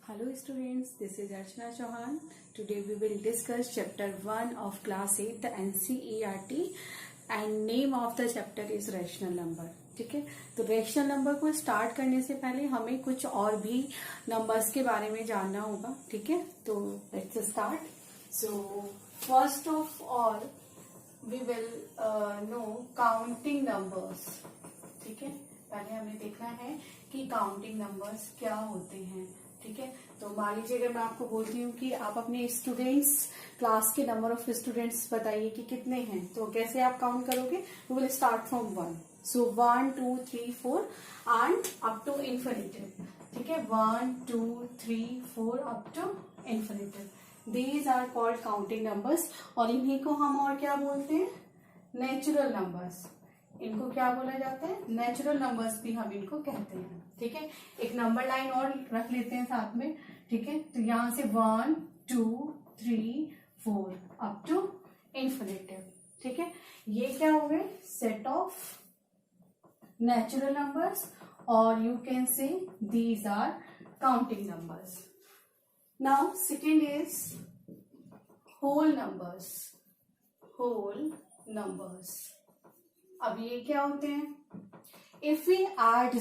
Hello students, this is Archana Chauhan. Today we will discuss chapter 1 of class 8 the NCERT and name of the chapter is rational number. ठीक है, तो rational number को start करने से पहले हमें कुछ और भी नंबर्स के बारे में जानना होगा. ठीक है, तो let's start. So first of all we will know counting numbers. ठीक है, पहले हमें देखना है कि काउंटिंग नंबर्स क्या होते हैं. ठीक है, तो मान लीजिए अगर मैं आपको बोलती हूँ कि आप अपने स्टूडेंट्स क्लास के नंबर ऑफ स्टूडेंट्स बताइए कि कितने हैं, तो कैसे आप काउंट करोगे. We will start from 1. So 1 2 3 4 and up to infinitive. ठीक है, 1 2 3 4 up to infinitive. These are called counting numbers और इन्हीं को हम और क्या बोलते हैं, नेचुरल नंबर्स. इनको क्या बोला जाता है, नेचुरल नंबर्स भी हम इनको कहते हैं. ठीक है, एक नंबर लाइन और रख लेते हैं साथ में. ठीक है, तो यहां से 1 2 3 4 अप टू इन्फिनिटिव. ठीक है, ये क्या हो गए, सेट ऑफ नेचुरल नंबर्स और you can say these are counting numbers. Now second is whole numbers. Whole numbers, अब ये क्या होते हैं. If we add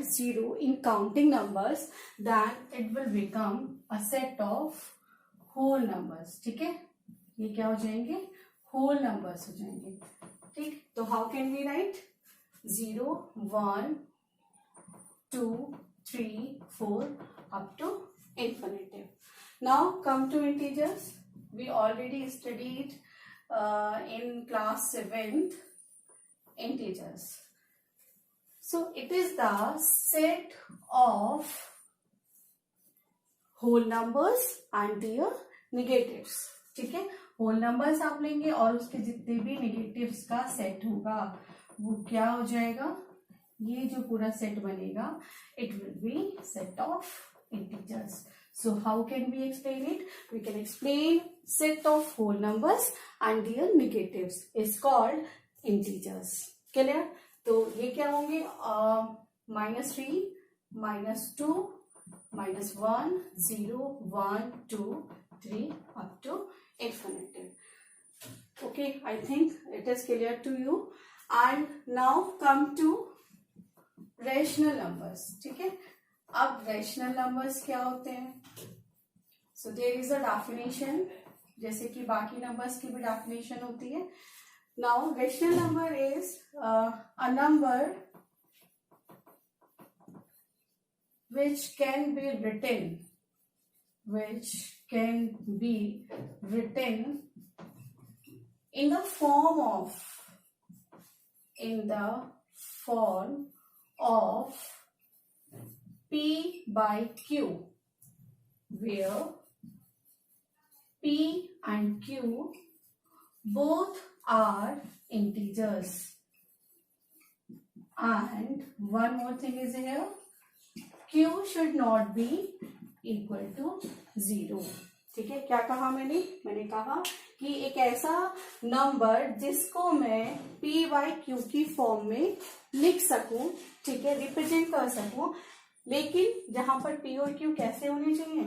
zero in counting numbers, then it will become a set of whole numbers. ठीक है, ये क्या हो जाएंगे, whole numbers हो जाएंगे. ठीक, तो how can we write 0 1 2 3 4 up to infinitive. Now come to integers. We already studied in class 7th integers. So it is the set of whole numbers and their negatives. ठीक है, whole numbers आप लेंगे और उसके जितने भी negatives का set होगा वो क्या हो जाएगा, ये जो पूरा सेट बनेगा it will be set of integers. So how can we explain it? We can explain set of whole numbers and their negatives is called integers. Clear? तो ये क्या होंगे, -3 -2 -1 0 1 2 3 up to infinitive. Okay, I think it is clear to you. And now come to rational numbers. ठीक है, अब rational numbers क्या होते हैं. So there is a definition, जैसे कि बाकी नंबर्स की भी डेफिनेशन होती है. Now rational number is a number which can be written in the form of P by Q, where P and Q both are integers. And one more thing is here, Q should not be equal to 0. ठीक है, क्या कहा मैंने कहा कि एक ऐसा number जिसको मैं P by Q की फॉर्म में लिख सकूं, ठीक है, रिप्रेजेंट कर सकूं, लेकिन जहां पर P और Q कैसे होने चाहिए,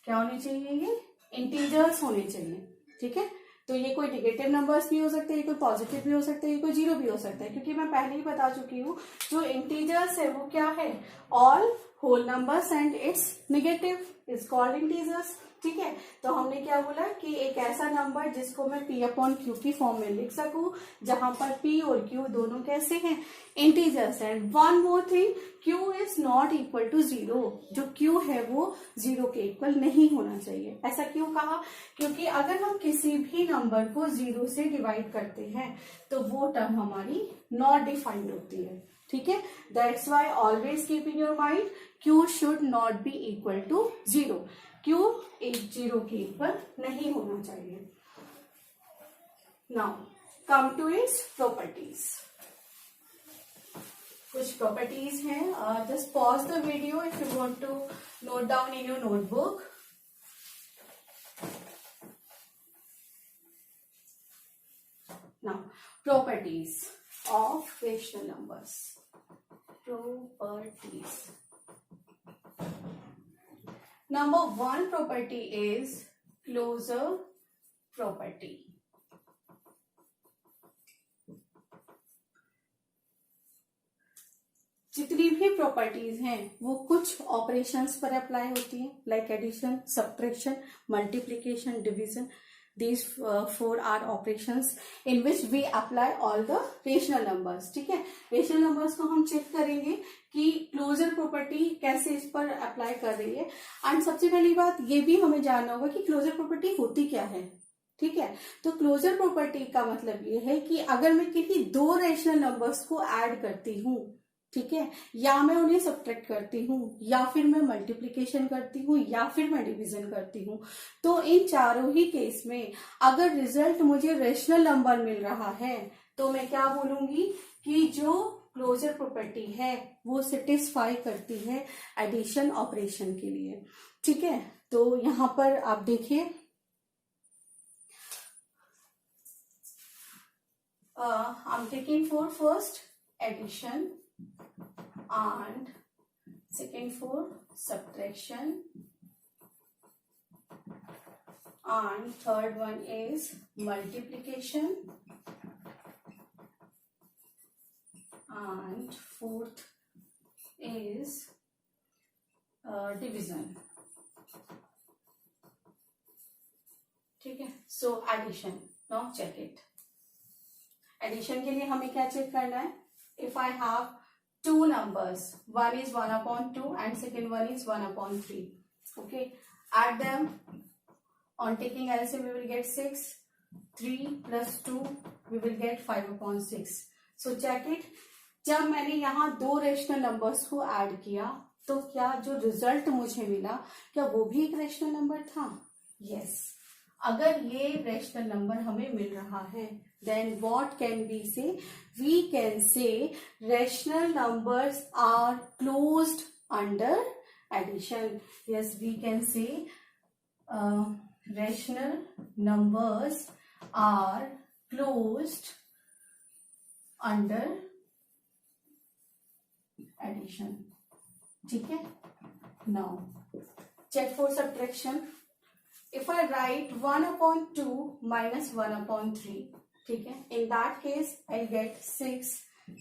क्या होने चाहिए, ये इंटीजर्स होने चाहिए. ठीक है, तो ये कोई निगेटिव नंबर्स भी हो सकते हैं, कोई पॉजिटिव भी हो सकते हैं, कोई जीरो भी हो सकता है, क्योंकि मैं पहले ही बता चुकी हूँ जो इंटीजर्स है वो क्या है, all whole numbers and its negative is called integers. ठीक है, तो हमने क्या बोला कि एक ऐसा नंबर जिसको मैं P अपॉन Q की फॉर्म में लिख सकूं जहां पर P और Q दोनों कैसे हैं, integers. And one more thing, Q is not equal to 0. जो Q है वो 0 के इक्वल नहीं होना चाहिए. ऐसा क्यों कहा, क्योंकि अगर हम किसी भी नंबर को 0 से डिवाइड करते हैं तो वो टर्म हमारी नॉट डिफाइंड होती है. ठीक है, that's why always keep in your mind Q should not be equal to 0. Q एक 0 के इक्वल नहीं होना चाहिए. Now come to its properties. कुछ प्रॉपर्टीज हैं, just pause the video if you want to note down in your notebook. Now properties of rational numbers. properties. Number one property is closure property. जितनी भी properties हैं वो कुछ operations पर apply होती है, like addition, subtraction, multiplication, division. These four are operations in which we apply all the rational numbers. ठीक है, रेशनल नंबर्स को हम चेक करेंगे कि क्लोजर प्रॉपर्टी कैसे इस पर अप्लाई कर रही है. एंड सबसे पहली बात ये भी हमें जानना होगा कि क्लोजर प्रॉपर्टी होती क्या है. ठीक है, तो क्लोजर प्रॉपर्टी का मतलब ये है कि अगर मैं किसी दो रेशनल नंबर्स को ऐड करती हूँ, ठीक है, या मैं उन्हें सब्ट्रैक्ट करती हूँ, या फिर मैं मल्टीप्लिकेशन करती हूँ, या फिर मैं डिवीजन करती हूँ, तो इन चारों ही केस में अगर रिजल्ट मुझे रेशनल नंबर मिल रहा है तो मैं क्या बोलूंगी कि जो क्लोजर प्रॉपर्टी है वो सेटिस्फाई करती है एडिशन ऑपरेशन के लिए. ठीक है, तो यहां पर आप देखिए, I am taking for first edition and second for subtraction and third one is multiplication and fourth is division. ठीक है, so addition. Now check it. Addition के लिए हमें क्या चेक करना है? If I have two numbers, one is 1/2 and second one is 1/3. Okay, add them. On taking LCM we will get 6. 3 plus 2 we will get 5/6. So check it. जब मैंने यहाँ दो रेशनल नंबर्स को ऐड किया तो क्या जो रिजल्ट मुझे मिला क्या वो भी एक रेशनल नंबर था? यस. अगर ये रेशनल नंबर हमें मिल रहा है then what can we say? We can say rational numbers are closed under addition. Yes, we can say rational numbers are closed under addition. ठीक है, now check for subtraction. If I write 1/2 minus 1/3, ठीक है, in that case I'll get 6.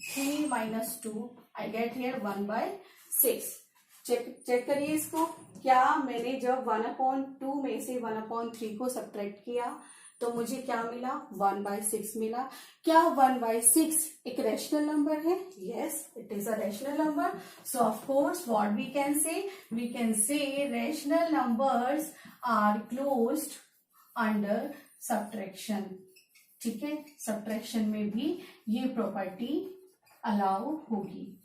3 minus 2 I get here 1/6. Check करिए इसको. क्या मैंने जब 1/2 में से 1/3 को सब्ट्रैक्ट किया तो मुझे क्या मिला? 1/6 मिला. क्या 1/6 एक रेशनल नंबर है? Yes, it is a rational number. So of course what we can say? We can say rational numbers are closed under subtraction. ठीक है, सब्ट्रैक्शन में भी ये प्रॉपर्टी अलाउ होगी.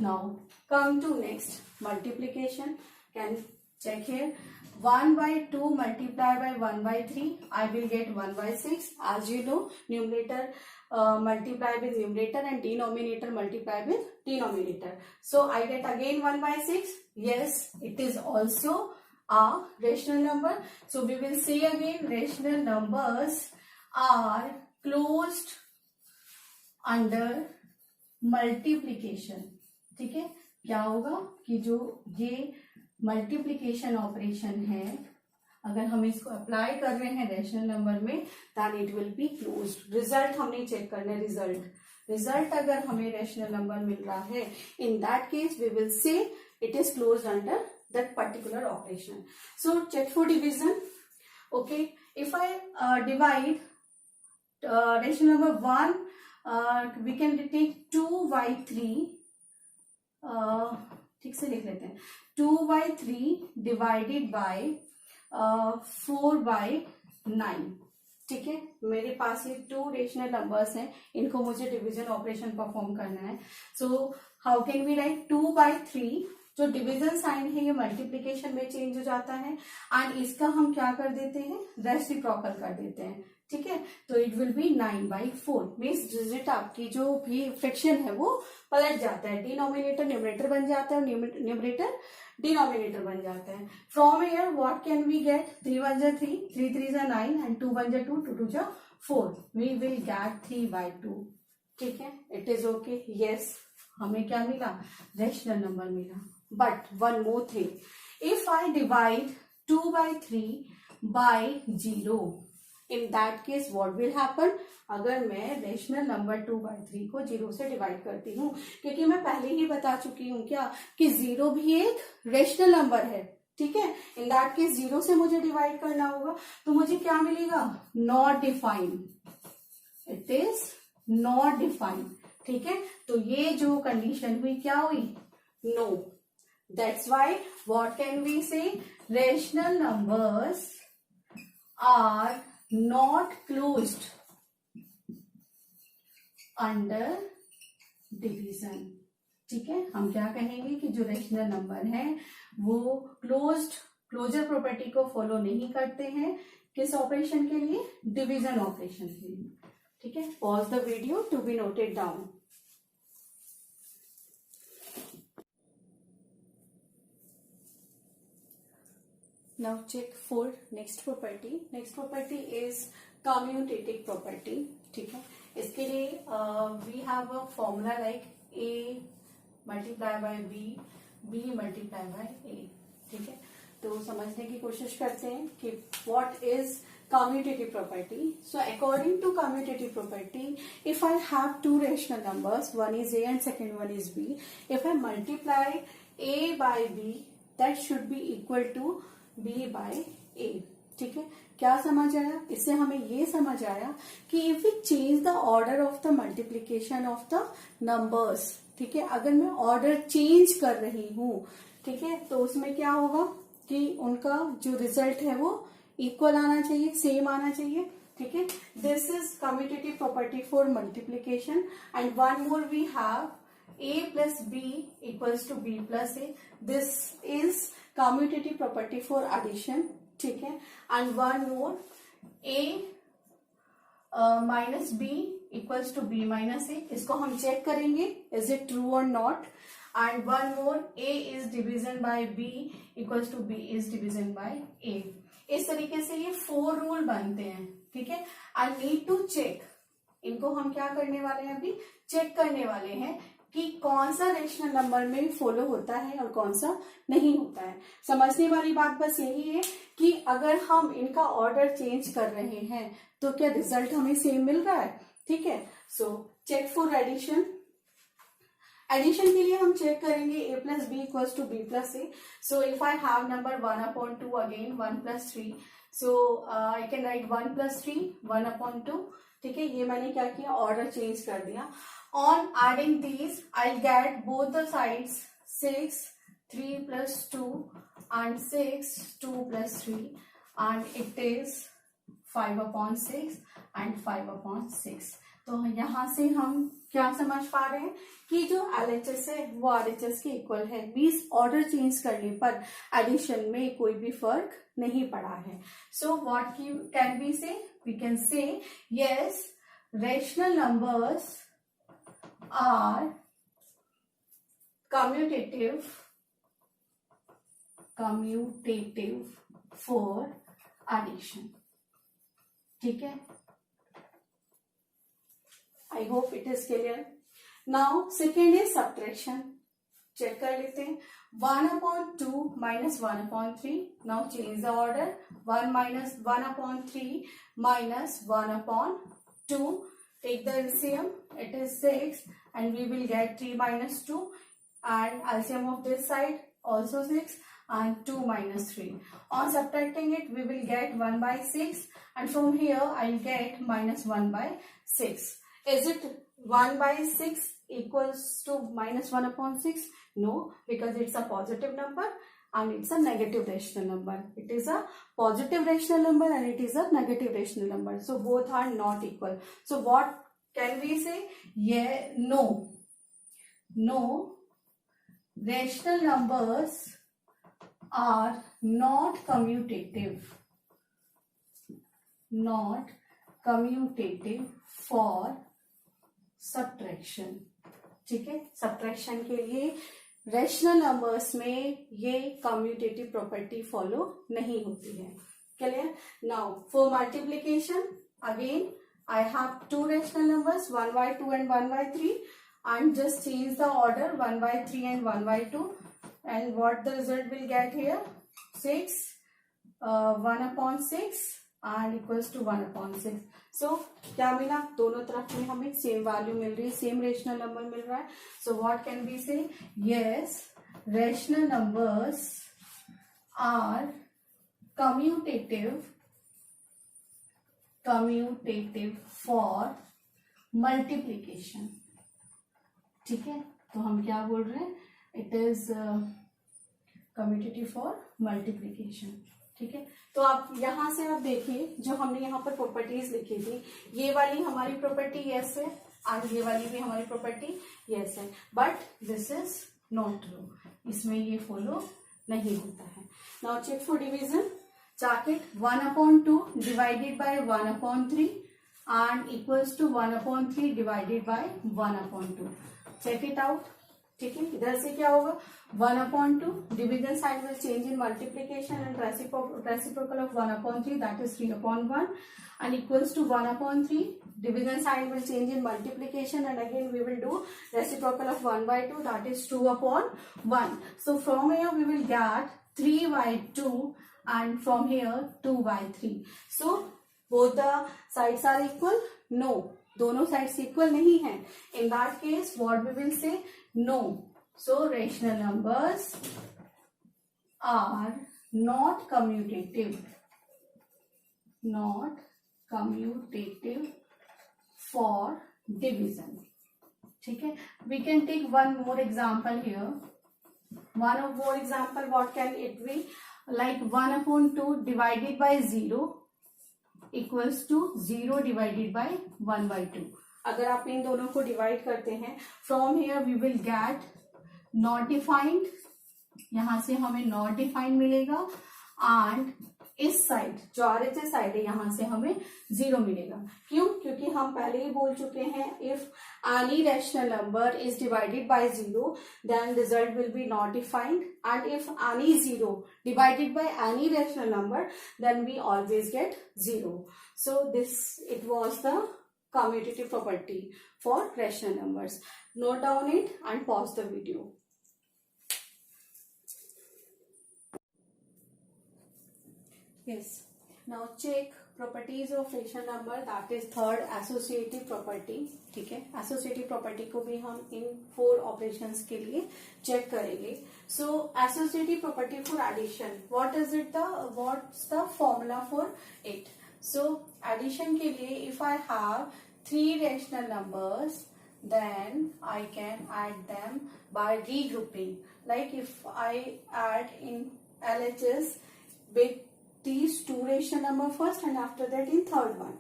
Now come to next multiplication. Can check here. 1/2 multiplied by 1/3, I will get 1/6. As you know, numerator multiply with numerator and denominator multiply with denominator. So I get again 1/6. Yes, it is also a rational number. So we will say again, rational numbers are closed under multiplication. ठीक है, क्या होगा कि जो ये multiplication operation है, अगर हम इसको अप्लाई कर रहे हैं रेशनल नंबर में, then it will be closed. Result हमने चेक करना है. रिजल्ट अगर हमें रेशनल नंबर मिल रहा है, in that case we will say it is closed under that particular operation. So check for division. Okay, if I divide rational number 1, we can take 2/3. ठीक से लिख लेते हैं. 2/3 डिवाइडेड बाय 4/9. ठीक है, मेरे पास ये 2 रेशनल नंबर्स हैं, इनको मुझे डिवीजन ऑपरेशन परफॉर्म करना है. So how can we write? 2/3 जो डिवीजन साइन है ये मल्टीप्लीकेशन में चेंज हो जाता है एंड इसका हम क्या कर देते हैं? रेसिप्रोकल कर देते हैं. ठीक है, तो it will B 9/4. Means digit आपकी जो भी फ्रैक्शन है वो पलट जाता है. डिनोमिनेटर न्यूमरेटर बन जाता है और न्यूमरेटर डिनोमिनेटर बन जाता है. From here what can we get? 3 1 जा 3, 3 3 जा 9 एंड 2 1 जा 2, 2 2 जा 4. We will get 3/2. ठीक है, इट इज ओके. यस, हमें क्या मिला? रेशनल नंबर मिला. But one more thing, if I divide 2 by 3 by 0, in that case what will happen? अगर मैं रेशनल नंबर 2 by 3 को 0 से डिवाइड करती हूँ, क्योंकि मैं पहले ही बता चुकी हूँ क्या कि 0 भी एक रेशनल नंबर है, ठीक है। इन दैट केस 0 से मुझे डिवाइड करना होगा, तो मुझे क्या मिलेगा? Not defined, it is not defined, ठीक है। तो ये जो कंडीशन हुई क्या हुई? No. That's why what can we say? Rational numbers are not closed under division, ठीक है। हम क्या कहेंगे कि जो रेशनल नंबर है वो क्लोजर प्रॉपर्टी को फॉलो नहीं करते हैं, किस ऑपरेशन के लिए? डिवीजन ऑपरेशन के लिए, ठीक है। Pause the video to be noted down. Now check for next property. Next property is commutative property, ठीक है। इसके लिए we have a formula like a multiply by b, b multiply by a, ठीक है। तो समझने की कोशिश करते हैं कि what is commutative property. So according to commutative property, if I have two rational numbers, one is a and second one is b, if I multiply a by b, that should be equal to b by a, ठीक है। क्या समझ आया? इससे हमें ये समझ आया कि if we change the order of the multiplication of the numbers, ठीक है, अगर मैं ऑर्डर चेंज कर रही हूं, ठीक है, तो उसमें क्या होगा कि उनका जो रिजल्ट है वो इक्वल आना चाहिए, सेम आना चाहिए, ठीक है। This is commutative property for multiplication. And one more we have a plus b equals to b plus a. This is commutative property for addition, ठीक है। and one more, a minus b equals to b minus a. इसको हम check करेंगे is it true or not. and one more, a is division by b equals to b is division by a. इस तरीके से ये 4 rule बनते हैं, ठीक है। I need to check, इनको हम क्या करने वाले हैं? अभी चेक करने वाले हैं कि कौन सा रेशनल नंबर में फॉलो होता है और कौन सा नहीं होता है। समझने वाली बात बस यही है कि अगर हम इनका ऑर्डर चेंज कर रहे हैं तो क्या रिजल्ट हमें सेम मिल रहा है, ठीक है। So check for addition. Addition के लिए हम चेक करेंगे a plus B equals to B plus A. So if I have number 1/2, again 1 plus 3, so I can write 1 plus 3 1/2, ठीक है। ये मैंने क्या किया? ऑर्डर चेंज कर दिया। On adding these, I'll get both the sides 6, 3 plus 2 and 6, 2 plus 3, and it is 5/6 and 5/6. तो यहाँ से हम क्या समझ पा रहे हैं कि जो LHS है वो RHS के इक्वल है। मीन्स ऑर्डर चेंज करने पर एडिशन में कोई भी फर्क नहीं पड़ा है। So what can we say? We can say yes, rational numbers are commutative for addition, ठीक है। I hope it is clear. Now second is subtraction. Check कर लेते हैं। 1/2 minus 1/3. Now change the order. 1 minus 1/3 minus 1/2. Take the LCM, it is 6, and we will get 3 minus 2, and LCM of this side also 6, and 2 minus 3. On subtracting it, we will get 1/6, and from here I will get minus 1/6. Is it 1/6 equals to minus 1/6? No, because it's a positive number and it's a negative rational number. It is a positive rational number and it is a negative rational number. So both are not equal. So what can we say? Yeah, no rational numbers are not commutative for subtraction, ठीक है। Subtraction के लिए rational numbers में ये commutative property follow नहीं होती है। Clear? Now for multiplication, again I have two rational numbers 1/2 and 1/3, and just change the order 1/3 and 1/2, and what the result will get here, 6 1/6 and equals to 1/6. सो क्या मिला, दोनों तरफ में हमें सेम वैल्यू मिल रही है, सेम रेशनल नंबर मिल रहा है. So what can be say, yes rational numbers are commutative for multiplication. ठीक है, तो हम क्या बोल रहे हैं, it is commutative for multiplication. ठीक है, तो आप यहां से आप देखिए, जो हमने यहाँ पर प्रॉपर्टीज लिखी थी, ये वाली हमारी प्रॉपर्टी यस है और ये वाली भी हमारी प्रॉपर्टी यस है, but this is not true, इसमें ये फॉलो नहीं होता है. Now check for division. check it, 1/2 divided by 1/3 and equals to 1/3 divided by 1/2. check it out. ठीक है, इधर से क्या होगा, 1/2 division side will change in multiplication and reciprocal of 1/3 that is 3/1 and equals to 1/3 division sign will change in multiplication and again we will do reciprocal of 1/2 that is 2/1. So from here we will get 3/2 and from here 2/3. So both the sides are equal? No, दोनों sides equal नहीं है. In that case what we will say, no. So rational numbers are not commutative for division. ठीक है, we can take one more example here. One more example, what can it be? Like 1/2 divided by 0 equals to 0 divided by 1/2. अगर आप इन दोनों को divide करते हैं, from here we will get not defined, यहां से हमें नॉट डिफाइंड मिलेगा एंड इस साइड जो RHS साइड है यहां से हमें 0 मिलेगा. क्यों, क्योंकि हम पहले ही बोल चुके हैं, if any rational number is divided by 0 then result will be not defined and if any 0 divided by any rational number then we always get 0. So this it was the commutative property for rational numbers. Note down it and pause the video. Yes, now check properties of rational number, that is third associative property. ठीक है, associative property को भी हम इन 4 operations के लिए check करेंगे. So associative property for addition, what's the formula for it? So addition के लिए if I have 3 rational numbers then I can add them by regrouping. Like if I add in LHS with these 2 rational number first and after that in third one,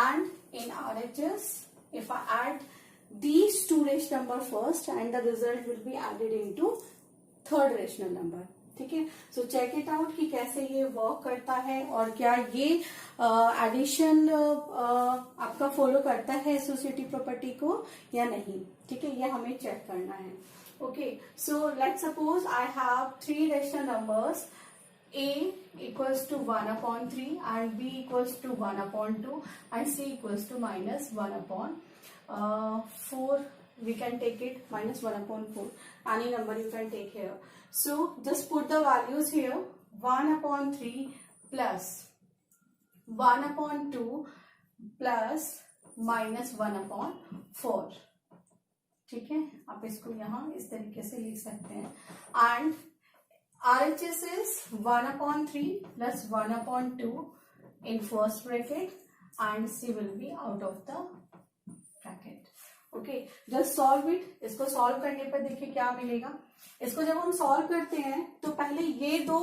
and in RHS if I add these 2 rational number first and the result will be added into third rational number. ठीक है, so check it out कि कैसे ये work करता है और क्या ये एडिशन आपका फॉलो करता है एसोसिएटिव प्रॉपर्टी को या नहीं. ठीक है, ये हमें चेक करना है. Okay, so let's suppose I have 3 rational numbers, A equals to 1/3 and B equals to 1/2 and C equals to -1/4. We can take it -1/4. Any number you can take here. So just put the values here. 1/3 plus 1/2 plus -1/4. ठीक है, आप इसको यहाँ इस तरीके से लिख सकते हैं. And RHS is 1/3 plus 1/2 in first bracket and C will be out of the bracket. Okay, just solve it. इसको सॉल्व करने पर देखिए क्या मिलेगा. इसको जब हम सॉल्व करते हैं तो पहले ये 2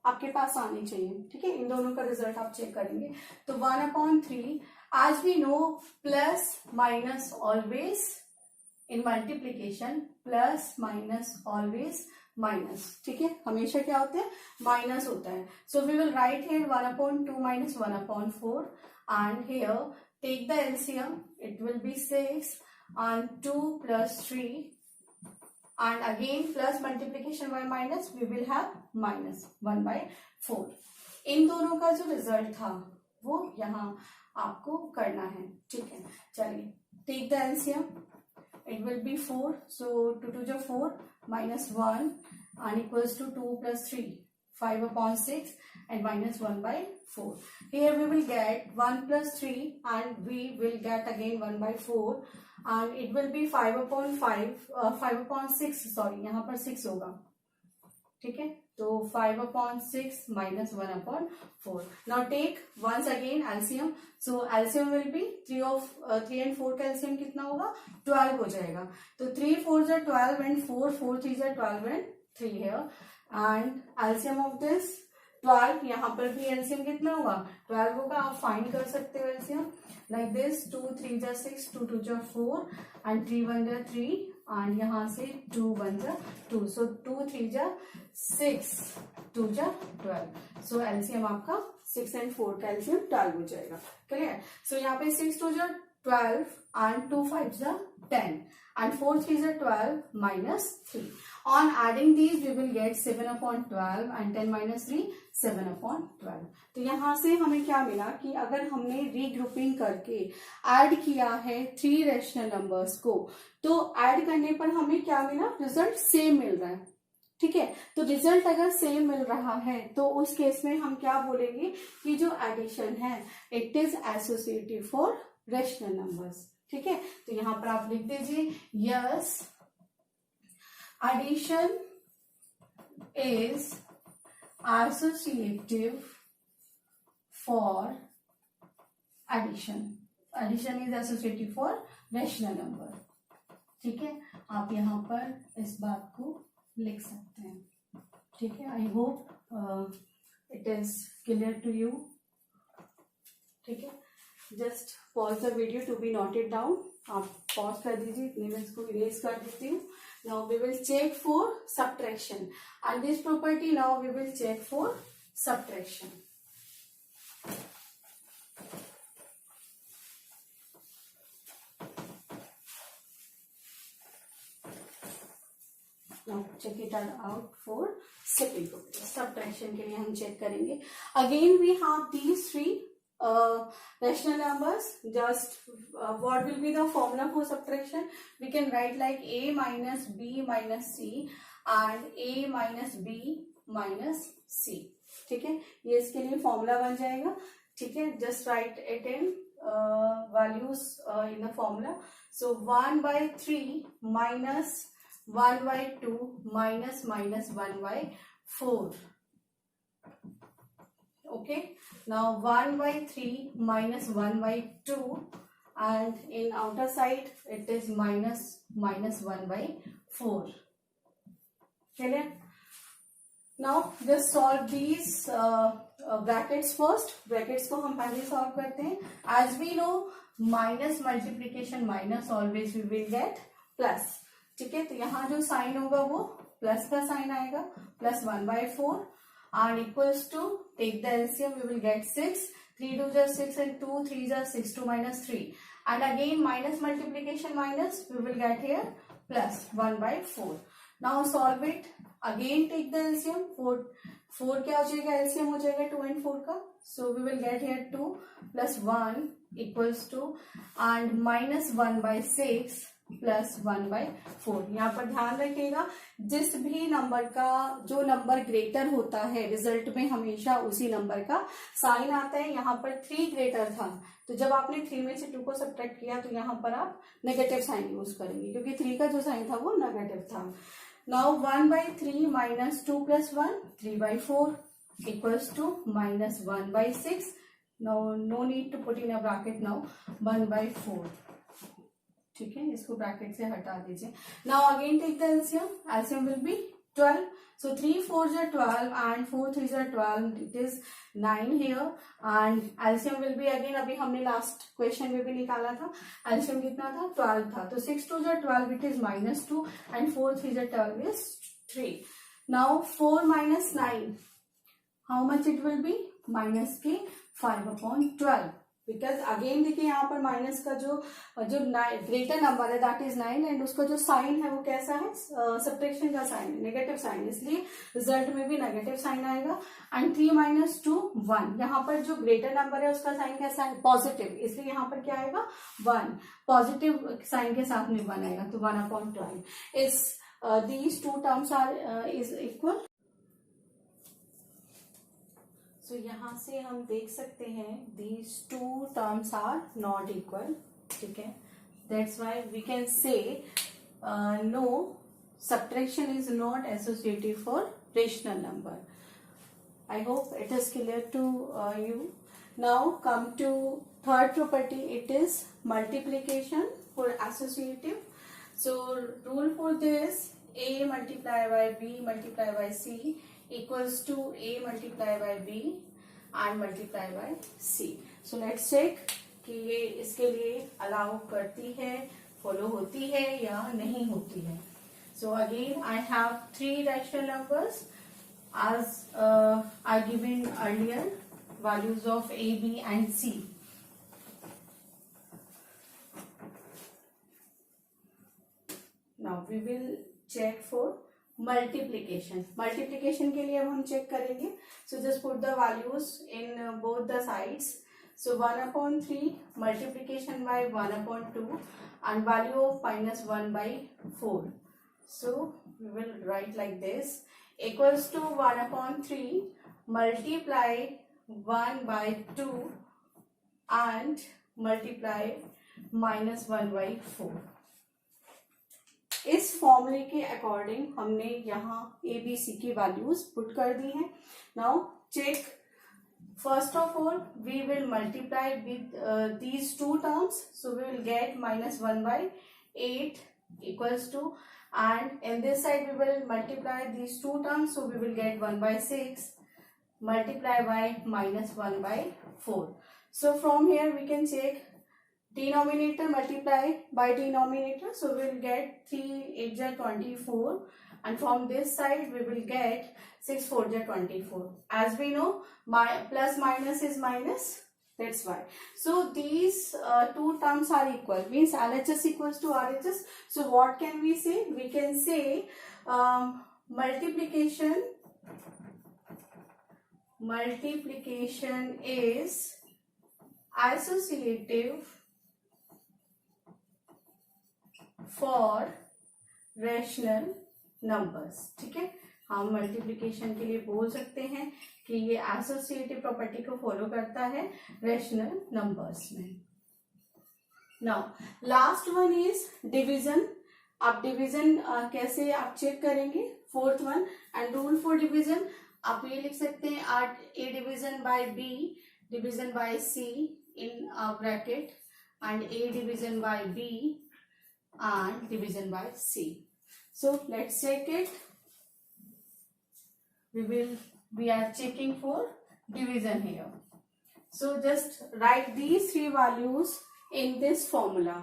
आपके पास आने चाहिए. ठीक है, इन दोनों का रिजल्ट आप चेक करेंगे. तो 1/3 as we know plus minus always in multiplication, plus minus always minus. ठीक है, हमेशा क्या होता है, माइनस होता है. So we will write here 1/2 minus 1/4 and here take the LCM, it will be 6 and 2 plus 3 and again plus multiplication by minus we will have -1/4. इन दोनों का जो रिजल्ट था वो यहाँ आपको करना है. ठीक है, चलिए take the LCM, it will be 4, so 2 2 4 -1 and equals to 2 plus 3, 5 upon 6 and minus 1 by 4. Here we will get 1 plus 3 and we will get again 1 by 4 and it will be 5 upon 6 sorry, यहाँ पर 6 होगा, ठीक है, तो 5 upon 6 minus 1 upon 4. Now take once again LCM. So LCM will be 3 and 4 का LCM कितना होगा, 12 हो जाएगा. तो 3 4s are 12 and 4 3s are 12 and 3 here. And LCM of this 12, यहाँ पर भी LCM कितना होगा, 12 होगा. आप फाइंड कर सकते हो LCM like this. 2 3s are 6, 2 2s are 4 and 3 1s are 3 and यहाँ से 2 1s are 2. So 2 3s are 6, 2s are 12. So LCM आपका 6 and 4 का LCM 12 हो जाएगा. क्लियर. So यहाँ पे 6 2s are 12 and 2 5s are 10 and 4 3s are 12 minus 3. On adding these we will get 7 upon 12 and 10 minus 3 7 upon 12. तो यहाँ से हमें क्या मिला कि अगर हमने रीग्रुपिंग करके ऐड किया है 3 रैशनल नंबर्स को, तो ऐड करने पर हमें क्या मिला, रिजल्ट सेम मिल रहा है. ठीक है, तो रिजल्ट अगर सेम मिल रहा है तो उस केस में हम क्या बोलेंगे कि जो एडिशन है it is associative for rational numbers. ठीक है, तो यहाँ पर आप लिख दीजिए yes addition is associative for addition. Addition is associative for rational number. ठीक है, आप यहाँ पर इस बात को लिख सकते हैं. ठीक है, I hope it is clear to you. ठीक है, just pause the video to be noted down. आप पॉज कर दीजिए, इतने में इसको इरेज कर देती हूँ. Now we will check for subtraction and this property now we will check for subtraction. Now check it out for second property. Subtraction के लिए हम check करेंगे. Again we have these three rational numbers. Just what will be the formula for subtraction? We can write like a minus b minus c and a minus b minus c. ठीक है, ये इसके लिए formula बन जाएगा. ठीक है, just write it in values in the formula. So 1 by 3 minus 1 by 2 minus 1 by 4. Okay, now 1 by 3 minus 1 by 2 and in outer side it is minus 1 by 4. Clear? Now just solve these brackets first. Brackets को हम पहले solve करते हैं. As we know minus multiplication minus always we will get plus. ठीक है, तो यहाँ जो साइन होगा वो प्लस का साइन आएगा. Plus 1 by 4 and equals to, take the LCM, we will get 6. 3 2s are 6 and 2 3s are 6, 2 minus 3 and again minus multiplication minus we will get here plus 1 by 4. Now solve it. Again take the LCM. 4 क्या हो जाएगा, LCM हो जाएगा 2 and 4 का. So we will get here 2 plus 1 equals to and minus 1 by 6 plus 1 by 4. यहाँ पर ध्यान रखिएगा जिस भी नंबर का जो नंबर ग्रेटर होता है रिजल्ट में हमेशा उसी नंबर का साइन आता है. यहाँ पर 3 ग्रेटर था तो जब आपने 3 में से 2 को सब्ट्रैक्ट किया तो यहाँ पर आप नेगेटिव साइन यूज करेंगे क्योंकि 3 का जो साइन था वो नेगेटिव था. Now 1 by 3 minus 2 plus 1 3 by 4 equals to minus 1 by 6. Now no need to put in a bracket now. 1 by 4. ठीक है, इसको ब्रैकेट से हटा दीजिए. Now again take the LCM. LCM will be 12. सो 3 4s are 12 and 4 3s are 12. It is 9 here and LCM will be again, अभी हमने last question में भी निकाला था एलसीएम कितना था, 12 था. तो 6 2s are 12 it is -2 and 4 3s are 12 is 3. Now 4 minus 9 how much it will B, minus के 5 upon 12. बिकॉज अगेन देखिए यहाँ पर माइनस का जो ग्रेटर नंबर है दैट इज 9 एंड उसका जो साइन है वो कैसा है, सब्ट्रैक्शन का साइन, नेगेटिव साइन, इसलिए रिजल्ट में भी नेगेटिव साइन आएगा. And 3 minus 2 1. यहाँ पर जो ग्रेटर नंबर है उसका साइन कैसा है, पॉजिटिव, इसलिए यहाँ पर क्या आएगा 1. पॉजिटिव साइन के साथ में 1 आएगा तो 1 upon 12. इस these two terms are is equal. So यहाँ से हम देख सकते हैं these two terms are not equal. ठीक है, that's why we can say no, subtraction is not associative for rational number. I hope it is clear to you. Now come to third property. It is multiplication for associative. So rule for this: a multiplied by b multiplied by c equals to a multiplied by b and multiplied by c. So let's check कि ये इसके लिए allow करती है, follow होती है या नहीं होती है. So again I have three rational numbers as I given earlier, values of a, b and c. Now we will check for multiplication. Multiplication के लिए अब हम check करेंगे. So just put the values in both the sides. So 1/3 multiplication by 1/2 and value of -1 by 4. So we will write like this: equals to 1/3 multiply 1 by 2 and multiply -1 by 4. इस फॉर्मूले के according हमने यहाँ A B C की values put कर दी हैं. Now check. First of all we will multiply with these two terms. So we will get -1 by 8 equals to, and in this side we will multiply these two terms. So we will get 1 by 6 multiply by -1 by 4. So from here we can check denominator multiply by denominator. So we will get 3 8 ja 24, and from this side we will get 6 4 ja 24. As we know, plus minus is minus, that's why. So these two terms are equal, means LHS equals to RHS. So what can we say? We can say multiplication is associative for rational numbers. ठीक है, हम multiplication के लिए बोल सकते हैं कि ये एसोसिएटिव प्रॉपर्टी को फॉलो करता है रैशनल नंबर्स में. Now last one is division. आप डिवीजन कैसे आप चेक करेंगे? Fourth one, and rule for division आप ये लिख सकते हैं: A division by B division by C in bracket, and A division by B and division by C. So let's check it. We are checking for division here. So just write these three values in this formula.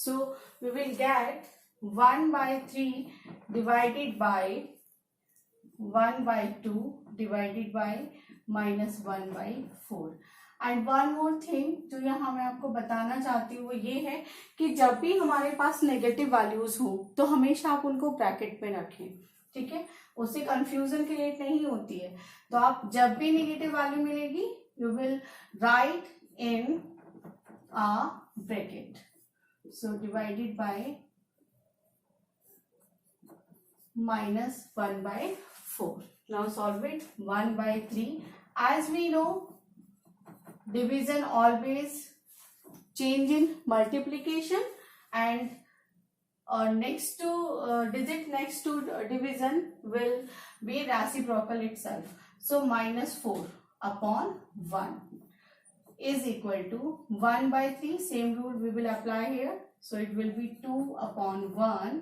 So we will get 1 by 3 divided by 1 by 2 divided by -1 by 4. And one more thing जो यहाँ मैं आपको बताना चाहती हूँ वो ये है कि जब भी हमारे पास नेगेटिव वैल्यूज हो तो हमेशा आप उनको ब्रैकेट में रखें. ठीक है, उससे कंफ्यूजन क्रिएट नहीं होती है. तो आप जब भी नेगेटिव वैल्यू मिलेगी you will write in a bracket. So divided by -1 by 4. Now solve it. 1 by 3. As we know, division always change in multiplication, and next to digit next to division will be reciprocal itself. So -4 upon 1 is equal to 1 by 3. Same rule we will apply here. So it will be 2 upon 1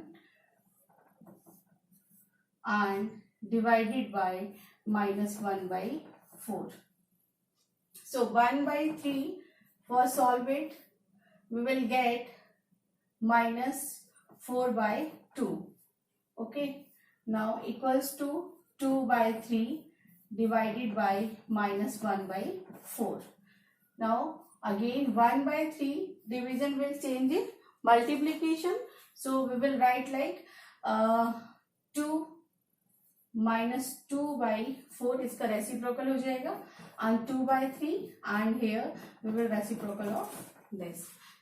and divided by -1 by 4. So 1 by 3, for solve it, we will get -4 by 2. Okay. Now equals to 2 by 3 divided by -1 by 4. Now again 1 by 3 division will change in multiplication. So we will write like 2 -2 by 4 इसका reciprocal हो जाएगा, and 2 by 3, and here we will reciprocal of this.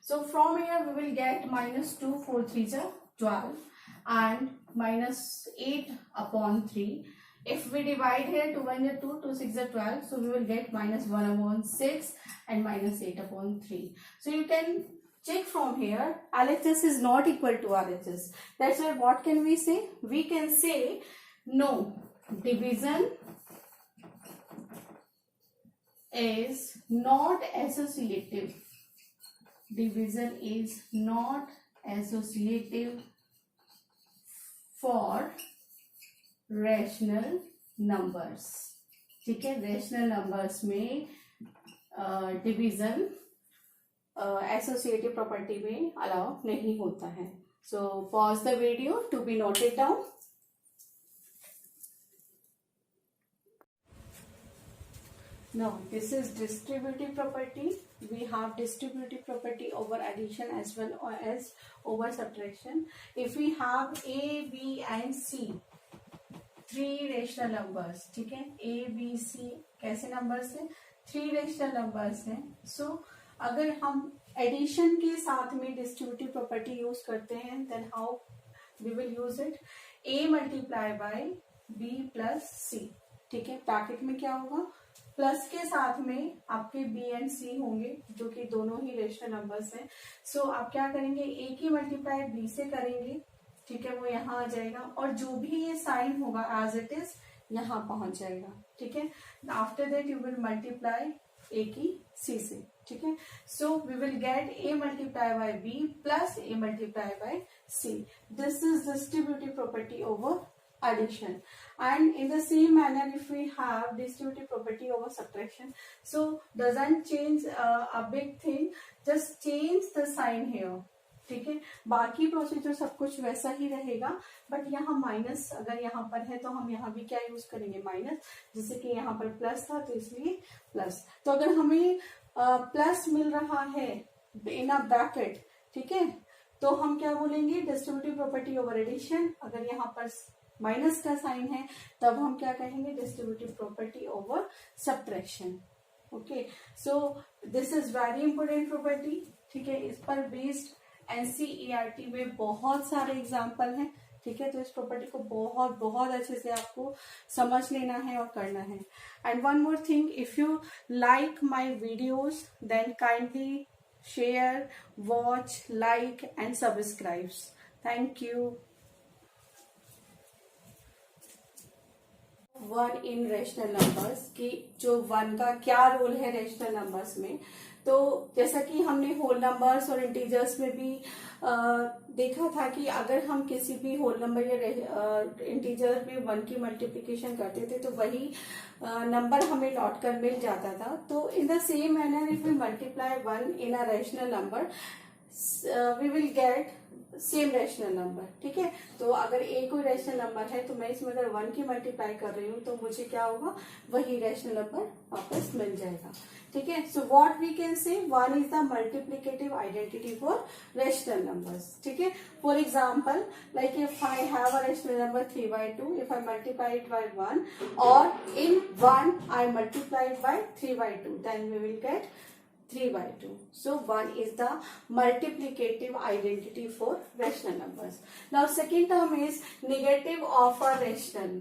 So from here we will get -2 4 3 12, and minus 8 upon 3. If we divide here 2 1 is 2, 2 6 is 12, so we will get minus 1 upon 6 and minus 8 upon 3. So you can check from here, LHS is not equal to RHS. That's why what can we say? We can say no, division is not associative. Division is not associative for rational numbers. ठीक है, rational numbers में division associative property में allow नहीं होता है. So pause the video to be noted down. Now this is distributive property. We have distributive property over addition as well as over subtraction. If we have A, B and C, three rational numbers, ठीक है, A B C कैसे numbers हैं? Three rational numbers हैं. सो अगर हम addition के साथ में डिस्ट्रीब्यूटिव प्रॉपर्टी यूज करते हैं, then how we will use it? A multiply by B plus C. ठीक है, ब्रैकेट में क्या होगा? प्लस के साथ में आपके बी एंड सी होंगे जो कि दोनों ही रेशनल नंबर्स हैं. सो आप क्या करेंगे? ए की मल्टीप्लाई बी से करेंगे, ठीक है, वो यहाँ आ जाएगा और जो भी ये साइन होगा एज इट इज यहाँ पहुंच जाएगा. ठीक है, after that you will multiply A की सी से. ठीक है, so we will get A multiply by B plus A multiply by C. This is distributive property over addition. And in the same manner, if we have distributive property over subtraction, so doesn't change a big thing, just change the sign here. ठीक है, बाकी procedure सब कुछ वैसा ही रहेगा, but यहाँ minus अगर यहाँ पर है तो हम यहाँ भी क्या यूज करेंगे? माइनस. जैसे कि यहाँ पर प्लस था तो इसलिए प्लस. तो अगर हमें प्लस मिल रहा है इन अ ब्रैकेट, ठीक है, तो हम क्या बोलेंगे? Distributive property over addition. अगर यहाँ पर माइनस का साइन है तब हम क्या कहेंगे? Distributive property over subtraction. Okay, so this is very important property. ठीक है, इस पर बेस्ड एनसीईआरटी में बहुत सारे एग्जाम्पल हैं. ठीक है, तो इस प्रॉपर्टी को बहुत बहुत अच्छे से आपको समझ लेना है और करना है. And one more thing, if you like my videos then kindly share, watch, like and subscribe. Thank you. One in rational numbers की जो वन का क्या रोल है रेशनल नंबर्स में. तो जैसा कि हमने होल नंबर्स और इंटीजर्स में भी देखा था कि अगर हम किसी भी होल नंबर या इंटीजर में वन की मल्टीप्लिकेशन करते थे तो वही नंबर हमें लौट कर मिल जाता था. तो in the same manner if we multiply one in a rational number we will get same rational number. ठीक है, तो अगर ए कोई रेशनल नंबर है तो मैं इसमें अगर वन की मल्टीप्लाई कर रही हूँ तो मुझे क्या होगा? वही रेशनल नंबर वापस मिल जाएगा. ठीक है, so what we can say, one is the multiplicative identity for rational numbers. ठीक है, for example like if I have a rational number 3/2, if I multiply it by 1 और in 1 I multiply it by 3/2, then we will get 3/2. So 1 is the multiplicative identity for rational numbers. Now second term is negative of a rational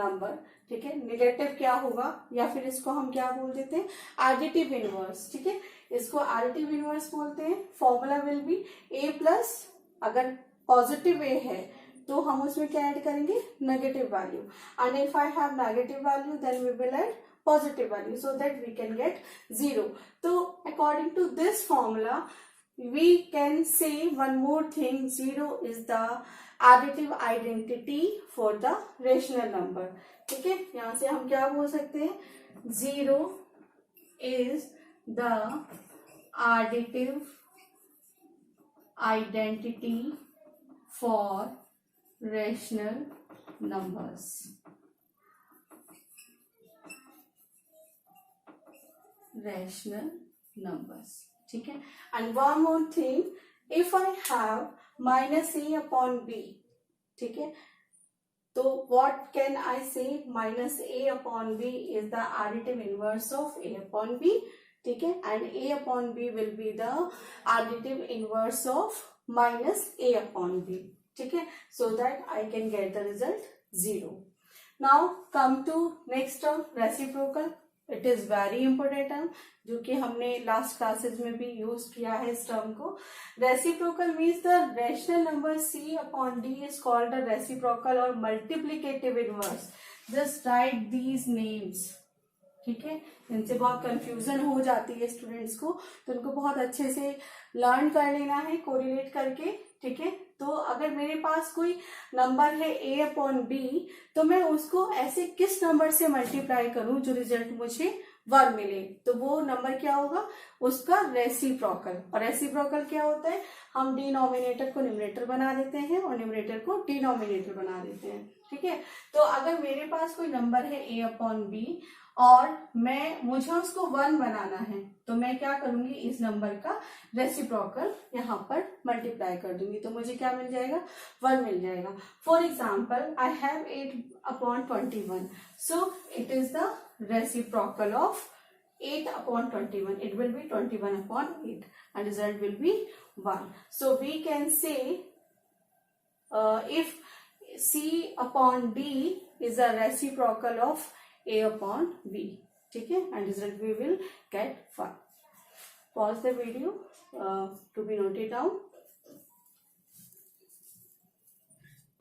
number. ठीक है, negative क्या होगा या फिर इसको हम क्या बोल देते हैं? Additive inverse. ठीक है, इसको एडिटिव इनवर्स बोलते हैं. Formula will be a plus, अगर पॉजिटिव a है तो हम उसमें क्या ऐड करेंगे? Negative value. And if I have negative value then we will add positive value so that we can get 0. So according to this formula we can say one more thing, 0 is the additive identity for the rational number. ठीक है, यहां से हम क्या बोल सकते हैं? 0 is the additive identity for rational numbers. Rational numbers. ठीक है, and one more thing, if I have minus a upon b, ठीक है, तो what can I say? Minus a upon b is the additive inverse of a upon b. ठीक है, and a upon b will be the additive inverse of minus a upon b. ठीक है, so that I can get the result 0. Now come to next term, reciprocal. It is very important term, जो कि हमने last classes में भी use किया है इस टर्म को. Reciprocal means the rational number c upon d is called the reciprocal और multiplicative inverse. Just write these names. ठीक है, इनसे बहुत कंफ्यूजन हो जाती है स्टूडेंट्स को, तो उनको बहुत अच्छे से लर्न कर लेना है कोरिलेट करके. ठीक है, तो अगर मेरे पास कोई नंबर है a अपॉन बी, तो मैं उसको ऐसे किस नंबर से मल्टीप्लाई करूं जो रिजल्ट मुझे 1 मिले, तो वो नंबर क्या होगा, उसका रेसिप्रोकल. और रेसिप्रोकल क्या होता है, हम डिनोमिनेटर को न्यूमरेटर बना देते हैं और न्यूमरेटर को डिनोमिनेटर बना देते हैं. ठीक है, तो अगर मेरे पास कोई नंबर है a अपॉन बी और मुझे उसको 1 बनाना है, तो मैं क्या करूंगी, इस नंबर का रेसिप्रोकल यहाँ पर मल्टीप्लाई कर दूंगी, तो मुझे क्या मिल जाएगा, 1 मिल जाएगा. For example I have 8 upon 21, so it is the reciprocal of 8 upon 21. It will be 21 upon 8 and result will be 1. So we can say if C upon D is a reciprocal of A upon B. ठीक है, and result we will get 1. Pause the video to be noted down.